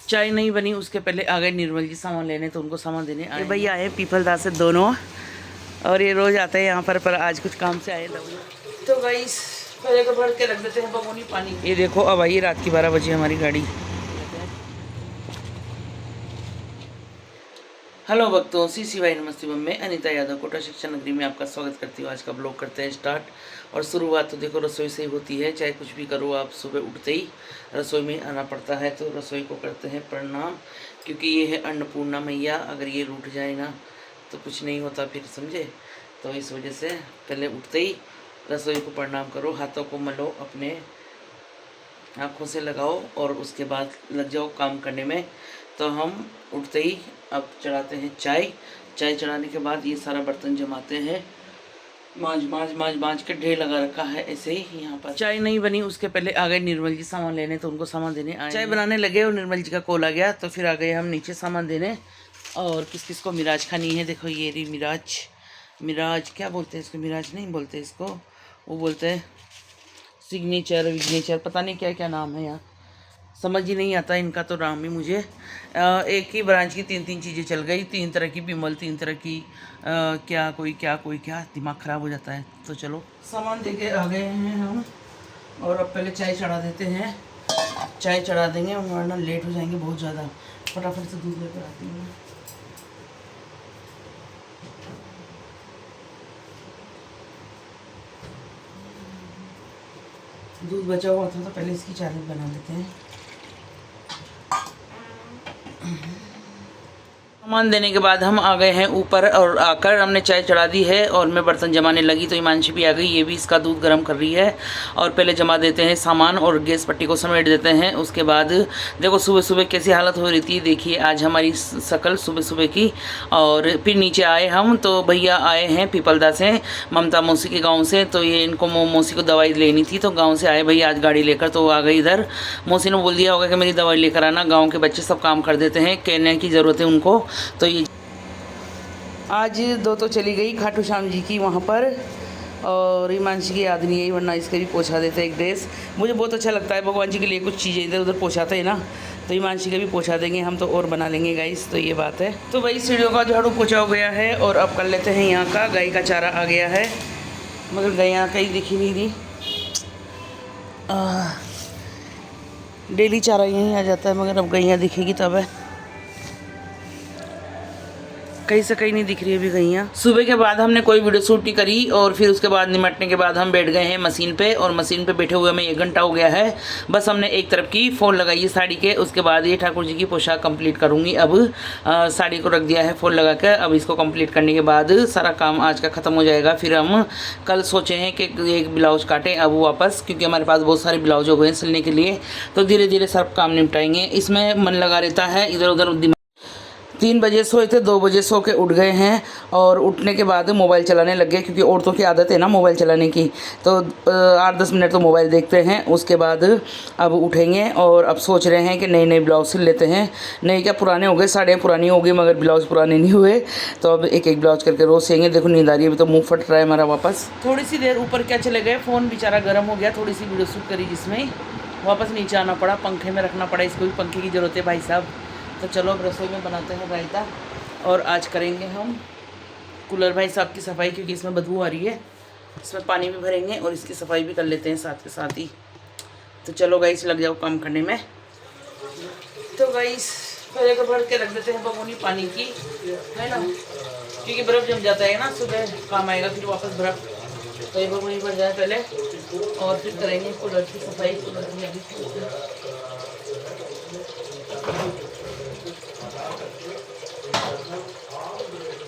चाय नहीं बनी उसके पहले आ गए निर्मल जी सामान लेने, तो उनको सामान देने आए। भैया आए पीपलदा से दोनों, और ये रोज़ आते हैं यहाँ पर आज कुछ काम से आए। तो गाइस पहले तो भर के रख देते हैं बगोनी पानी। ये देखो अब आई रात की 12 बजे हमारी गाड़ी। हेलो भक्तों, सी वाई नमस्ते। मैं अनीता यादव कोटा शिक्षा नगरी में आपका स्वागत करती हूँ। आज का ब्लॉग करते हैं स्टार्ट। और शुरुआत तो देखो रसोई से ही होती है। चाहे कुछ भी करो आप, सुबह उठते ही रसोई में आना पड़ता है। तो रसोई को करते हैं प्रणाम, क्योंकि ये है अन्नपूर्णा मैया। अगर ये रूठ जाए ना तो कुछ नहीं होता फिर, समझे। तो इस वजह से पहले उठते ही रसोई को प्रणाम करो, हाथों को मलो, अपने आँखों से लगाओ और उसके बाद लग जाओ काम करने में। तो हम उठते ही अब चढ़ाते हैं चाय। चाय चढ़ाने के बाद ये सारा बर्तन जमाते हैं। मांझ के ढेर लगा रखा है ऐसे ही यहाँ पर। चाय नहीं बनी उसके पहले आ गए निर्मल जी सामान लेने, तो उनको सामान देने आए। चाय बनाने लगे और निर्मल जी का कॉल आ गया, तो फिर आ गए हम नीचे सामान देने। और किस किस को मिराज खानी है, देखो ये रही मिराज क्या बोलते हैं इसको, मिराज नहीं बोलते इसको, वो बोलते हैं सिग्नेचर विग्नेचर, पता नहीं क्या क्या नाम है यार, समझ ही नहीं आता इनका तो नाम ही मुझे। एक ही ब्रांच की तीन चीज़ें चल गई, 3 तरह की बिमल, 3 तरह की क्या कोई क्या, दिमाग ख़राब हो जाता है। तो चलो सामान दे के आ गए हैं हम, और अब पहले चाय चढ़ा देते हैं। चाय चढ़ा देंगे वरना लेट हो जाएंगे बहुत ज़्यादा। फटाफट से दूध लेकर आती हूँ। दूध बचा हुआ था तो पहले इसकी चाय बना लेते हैं। सामान देने के बाद हम आ गए हैं ऊपर, और आकर हमने चाय चढ़ा दी है और मैं बर्तन जमाने लगी तो हिमांशी भी आ गई। ये भी इसका दूध गर्म कर रही है। और पहले जमा देते हैं सामान और गैस पट्टी को समेट देते हैं। उसके बाद देखो सुबह सुबह कैसी हालत हो रही थी, देखिए आज हमारी शकल सुबह सुबह की। और फिर नीचे आए हम, तो भैया आए हैं पीपलदा से, ममता मौसी के गाँव से। तो ये इनको मौसी को दवाई लेनी थी, तो गाँव से आए भैया आज गाड़ी लेकर, तो आ गई इधर। मौसी ने बोल दिया होगा कि मेरी दवाई लेकर आना, गाँव के बच्चे सब काम कर देते हैं, कहने की ज़रूरत है उनको। तो ये आज 2 तो चली गई खाटू श्याम जी की वहाँ पर, और हिमांशी की याद नहीं है, वरना इसके भी पोछा देते एक ड्रेस। मुझे बहुत अच्छा लगता है भगवान जी के लिए कुछ चीज़ें इधर उधर पोछाते हैं ना, तो हिमांशी का भी पोछा देंगे हम, तो और बना लेंगे गाइस। तो ये बात है। तो भाई सीढ़ियों का झाड़ू पोछा हो गया है, और अब कर लेते हैं यहाँ का। गाय का चारा आ गया है, मगर गाय यहाँ कहीं दिखी नहीं रही। डेली चारा यहीं आ जाता है, मगर अब गैया दिखेगी तब है। कहीं से कहीं नहीं दिख रही है अभी गैया। सुबह के बाद हमने कोई वीडियो शूट नहीं करी, और फिर उसके बाद निमटने के बाद हम बैठ गए हैं मशीन पे, और मशीन पे बैठे हुए हमें 1 घंटा हो गया है। बस हमने एक तरफ की फॉल लगाई है साड़ी के, उसके बाद ये ठाकुर जी की पोशाक कंप्लीट करूँगी। अब साड़ी को रख दिया है फॉल लगा कर। अब इसको कंप्लीट करने के बाद सारा काम आज का ख़त्म हो जाएगा। फिर हम कल सोचे हैं कि एक ब्लाउज़ काटें अब वापस, क्योंकि हमारे पास बहुत सारे ब्लाउज हो गए हैं सिलने के लिए। तो धीरे धीरे सब काम निपटाएंगे। इसमें मन लगा रहता है, इधर उधर 3 बजे सोए थे, 2 बजे सो के उठ गए हैं, और उठने के बाद मोबाइल चलाने लग गए, क्योंकि औरतों की आदत है ना मोबाइल चलाने की। तो 8-10 मिनट तो मोबाइल देखते हैं। उसके बाद अब उठेंगे, और अब सोच रहे हैं कि नए ब्लाउज सिल लेते हैं। नए क्या पुराने हो गए, साड़ियाँ पुरानी हो गई, मगर ब्लाउज पुराने नहीं हुए। तो अब एक ब्लाउज करके रोज़ सिलेंगे। देखो नींद आ रही है, अभी तो मुँह फट रहा है हमारा वापस। थोड़ी सी देर ऊपर क्या चले गए, फ़ोन बेचारा गर्म हो गया, थोड़ी सी वीडियो शूट करी जिसमें वापस नीचे आना पड़ा, पंखे में रखना पड़ा। इसको भी पंखे की ज़रूरत है भाई साहब। तो चलो अब रसोई में बनाते हैं रायता, और आज करेंगे हम कूलर भाई साहब की सफाई, क्योंकि इसमें बदबू आ रही है। इसमें पानी भी भरेंगे और इसकी सफाई भी कर लेते हैं साथ के साथ ही। तो चलो गाइस लग जाओ काम करने में। तो गाइस पहले तो भर के रख देते हैं बगोनी पानी की, है ना, क्योंकि बर्फ़ जम जाता है ना, सुबह काम आएगा फिर वापस बर्फ़। तो ये बगोनी भर जाए पहले, और फिर करेंगे कूलर की सफाई। कूलर की लगी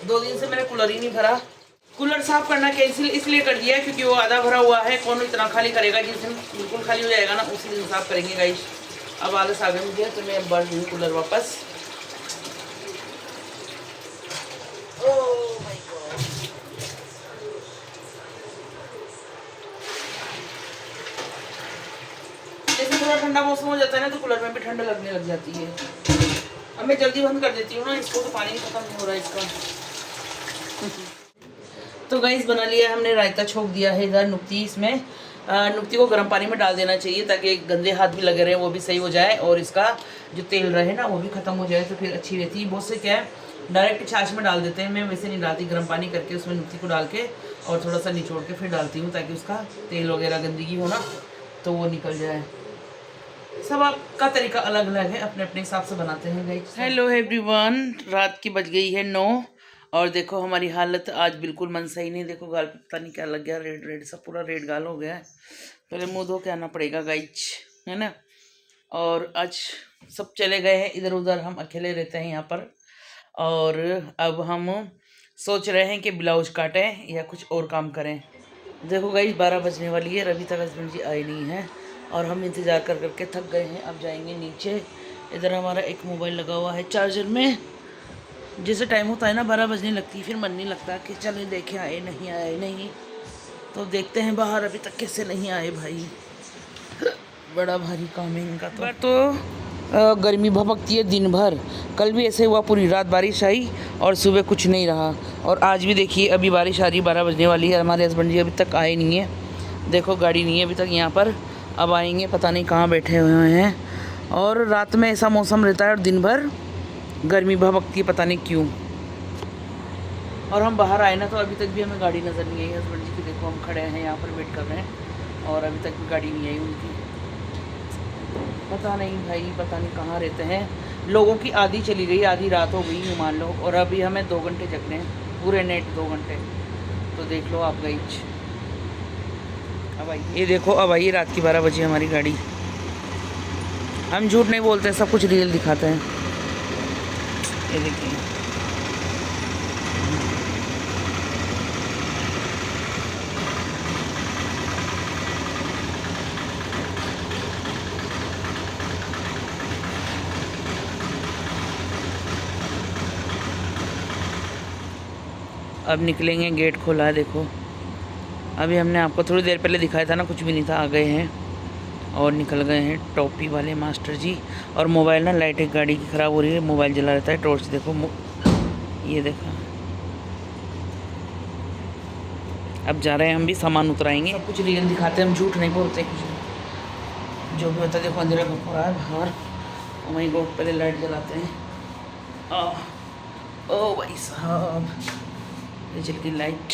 2 दिन से मैंने कूलर ही नहीं भरा। कूलर साफ़ करना कैंसिल इसलिए कर दिया क्योंकि वो आधा भरा हुआ है, कौन इतना खाली करेगा। जिस दिन बिल्कुल खाली हो जाएगा ना उसी दिन साफ़ करेंगे गाइस। अब आलस आ गया मुझे, तो मैं अब भर दूँ कूलर वापस। जैसे थोड़ा ठंडा मौसम हो जाता है ना, तो कूलर में भी ठंड लगने लग जाती है। अब मैं जल्दी बंद कर देती हूँ ना इसको, तो पानी खत्म नहीं हो रहा है इसका। तो गाइस बना लिया हमने रायता, छोक दिया है इधर नुक्ती। इसमें नुक्ती को गर्म पानी में डाल देना चाहिए ताकि गंदे हाथ भी लगे रहे वो भी सही हो जाए और इसका जो तेल रहे ना वो भी ख़त्म हो जाए, तो फिर अच्छी रहती है। बहुत से क्या है डायरेक्ट छाछ में डाल देते हैं, मैं वैसे नहीं डालती, गर्म पानी करके उसमें नुक्ती को डाल के और थोड़ा सा निचोड़ के फिर डालती हूँ ताकि उसका तेल वगैरह गंदगी हो ना तो वो निकल जाए। सब आपका तरीका अलग अलग है, अपने अपने हिसाब से बनाते हैं गाइस। हेलो एवरीवन, रात की बज गई है 9 और देखो हमारी हालत आज बिल्कुल मन सही नहीं। देखो गाल पे पता नहीं क्या लग गया, रेड रेड सब पूरा रेड गाल हो गया है। पहले मुंह धो के आना पड़ेगा गाइस, है ना। और आज सब चले गए हैं इधर उधर, हम अकेले रहते हैं यहाँ पर। और अब हम सोच रहे हैं कि ब्लाउज काटें या कुछ और काम करें। देखो गाइस 12 बजने वाली है, अभी तक हस्बैंड जी आए नहीं हैं और हम इंतज़ार कर करके थक गए हैं। अब जाएंगे नीचे। इधर हमारा एक मोबाइल लगा हुआ है चार्जर में। जैसे टाइम होता है ना 12 बजने लगती है, फिर मन नहीं लगता कि चलो देखें आए नहीं। तो देखते हैं बाहर, अभी तक कैसे नहीं आए भाई, बड़ा भारी काम है इनका। तो गर्मी भभकती है दिन भर। कल भी ऐसे हुआ, पूरी रात बारिश आई और सुबह कुछ नहीं रहा। और आज भी देखिए अभी बारिश आ रही, 12 बजने वाली है। हमारे हस्बैंड जी अभी तक आए नहीं है। देखो गाड़ी नहीं है अभी तक यहाँ पर, अब आएंगे, पता नहीं कहाँ बैठे हुए हैं। और रात में ऐसा मौसम रहता है और दिन भर गर्मी भभकती है, पता नहीं क्यों। और हम बाहर आए ना तो अभी तक भी हमें गाड़ी नज़र नहीं आई हस्बैंड जी की। देखो हम खड़े हैं यहाँ पर वेट कर रहे हैं और अभी तक भी गाड़ी नहीं आई उनकी। पता नहीं भाई, पता नहीं कहाँ रहते हैं। लोगों की आधी चली गई, आधी रात हो गई मान लो, और अभी हमें 2 घंटे जगने हैं, पूरे नेट 2 घंटे। तो देख लो आप गई। अब आई, ये देखो अब आई रात की 12 बजे हमारी गाड़ी। हम झूठ नहीं बोलते, सब कुछ रियल दिखाते हैं। ये देखिए अब निकलेंगे, गेट खोला है देखो। अभी हमने आपको थोड़ी देर पहले दिखाया था ना, कुछ भी नहीं था, आ गए हैं और निकल गए हैं टोपी वाले मास्टर जी। और मोबाइल ना, लाइट एक गाड़ी की ख़राब हो रही है, मोबाइल जला रहता है, टॉर्च देखो ये देखो। अब जा रहे हैं हम भी, सामान उतराएंगे। सब कुछ रियल दिखाते हैं, हम झूठ नहीं बोलते कुछ। जो भी होता है देखो, अंधेरा हो रहा है बाहर, वहीं रोड पहले लाइट जलाते हैं। ओ भाई साहब, ये चल गई लाइट।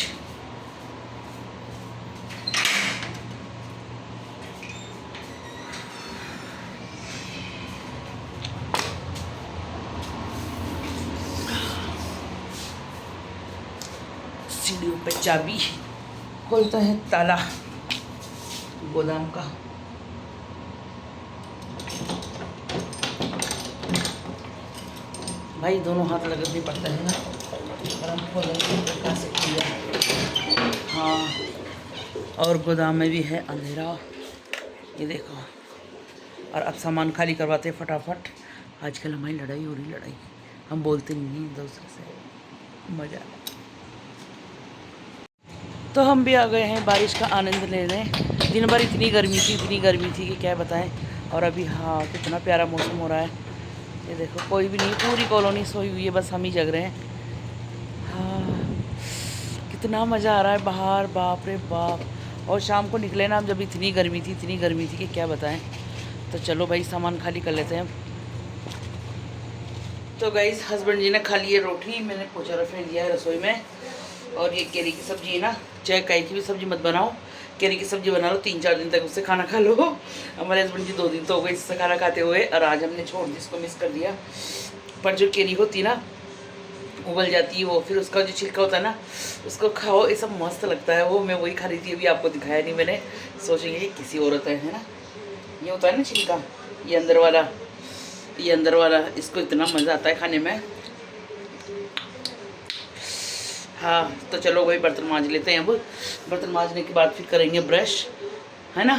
सीढ़ियों पे चाबी, खोलता है ताला गोदाम का। भाई दोनों हाथ लगने पड़ता है ना, और हम खोलेंगे कैसे किया। हाँ, और गोदाम में भी है अंधेरा, ये देखो। और अब सामान खाली करवाते हैं फटाफट। आजकल हमारी लड़ाई हो रही, लड़ाई हम बोलते नहीं हैं दूसरे से, मज़ा। तो हम भी आ गए हैं बारिश का आनंद लेने। दिन भर इतनी गर्मी थी कि क्या बताएं। और अभी हाँ कितना प्यारा मौसम हो रहा है, ये देखो। कोई भी नहीं, पूरी कॉलोनी सोई हुई है, बस हम ही जग रहे हैं। हाँ कितना मज़ा आ रहा है बाहर, बाप रे बाप। और शाम को निकले ना हम, जब इतनी गर्मी थी कि क्या बताएं। तो चलो भाई सामान खाली कर लेते हैं। तो गाइस हस्बैंड जी ने खा ली है रोटी, मैंने पोछा फेंक दिया है रसोई में। और ये केरी की सब्ज़ी है ना, चाहे कहीं की भी सब्ज़ी मत बनाओ, केरी की सब्ज़ी बना लो, 3-4 दिन तक उससे खाना खा लो। हमारे हस्बैंड जी 2 दिन तो हो गए इससे खाना खाते हुए, और आज हमने छोड़ दी, इसको मिस कर दिया। पर जो केरी होती है ना, उबल जाती है वो, फिर उसका जो छिलका होता है ना, उसको खाओ, ये सब मस्त लगता है। वो मैं वही खा रही थी, अभी आपको दिखाया नहीं मैंने, सोचेंगे कि किसी औरत है ना। ये होता है ना छिलका, ये अंदर वाला, इसको इतना मज़ा आता है खाने में। हाँ तो चलो भाई बर्तन मांज लेते हैं। अब बर्तन मांजने के बाद फिर करेंगे ब्रश, है ना।